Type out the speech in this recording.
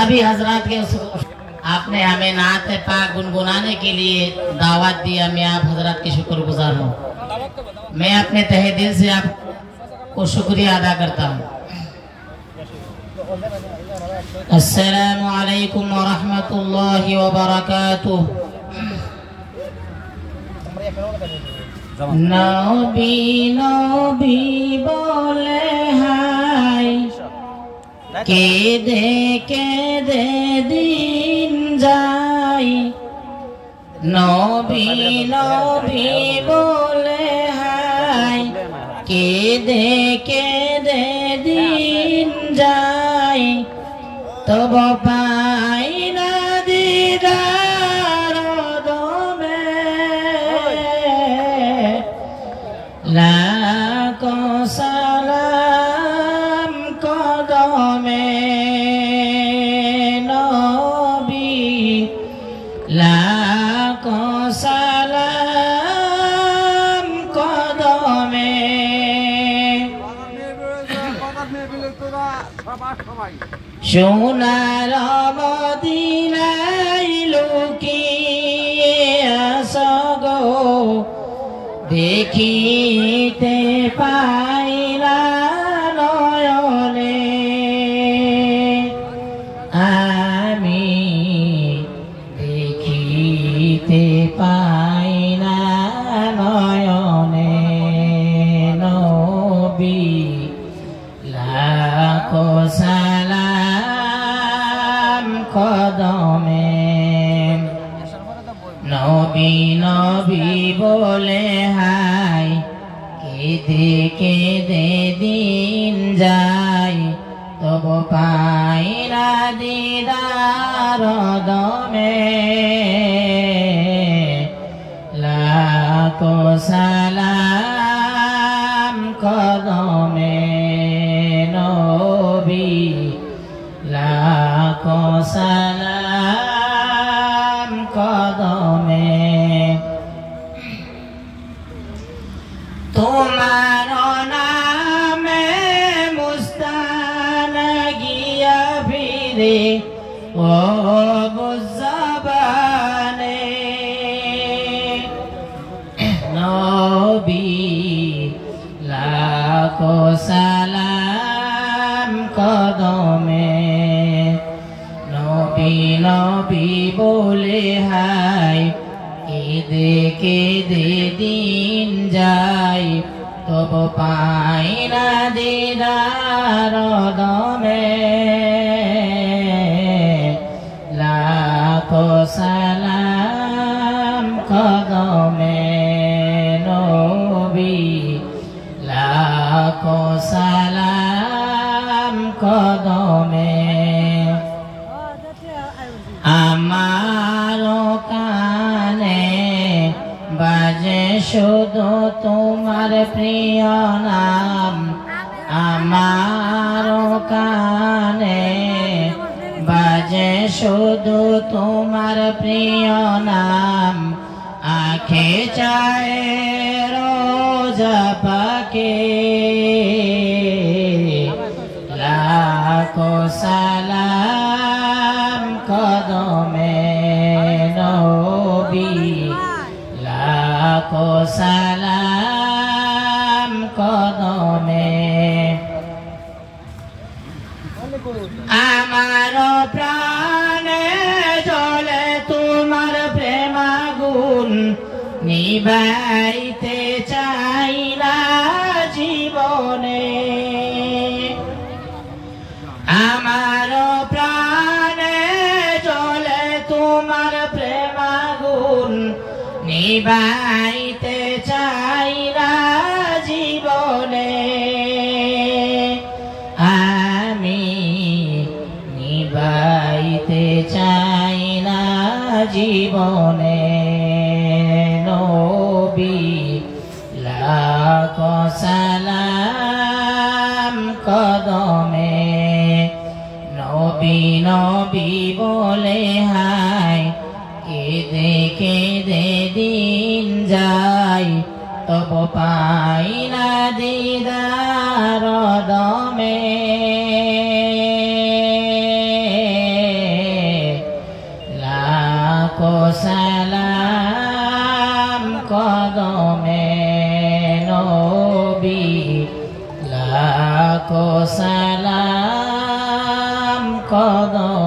सभी हजरात के आपने हमें नात पाक गुनगुनाने के लिए दावत दिया। मैं आप हजरात के शुक्रगुजार हूँ। मैं अपने तहे दिल से आपको शुक्रिया अदा करता हूँ। अस्सलामु अलैकुम व रहमतुल्लाहि व बरकातुह। नबी नबी बोले हाय केदे केदे दिन जाई। नबी नबी बोले हाय केदे केदे दिन जाई। तब पाई ना दीदार लाखों सलाम कदमे नबी। लाखों सलाम कदमे। সোনার মদিনায় লুকিয়ে আছো গো, দেখিতে পাই না নয়নে। আমি দেখিতে পাই না নয়নে। নবী লাখো সালাম কদমে। নবী নবী বলে হাই কেঁদে কেঁদে দিন যায়। তব পাই না দিদার দমে। লাখো সালাম কদমে নবী। লাখো সালাম কদমে। তোমার নামে মুস্তান গিয়া ফিরে ও বুঝবানে। নবী লাখো সালাম কদমে। নবী নবী বলে হাই কেঁদে কেঁদে দিন যায়। তব পাই না দিদার দমে। লাখো সালাম কদমে নবী। লাখো সালাম কদমে। আমার কানে বাজে শুধু তোমার প্রিয় নাম। আমার কানে বাজে শুধু তোমার প্রিয় নাম। আঁখে চায় রোজা পাকে। লাখো সালাম কদমে নবী। লাখো সালাম কদমে। আমার প্রাণে জ্বলে তোমার প্রেমাগুন। নিবাইতে চাই না জীবনে। আমার প্রাণে জ্বলে তোমার প্রেমাগুন। নিবাইতে চাই না জীবনে। আমি নিবাইতে চাই না জীবনে। নবী লাখো সালাম কদমে। নবী নবী বলে হাই কেঁদে কেঁদে দিন যায়। তব পাই না দিদার দমে। লাখো সালাম কদমে নবী লাখো সালাম কদমে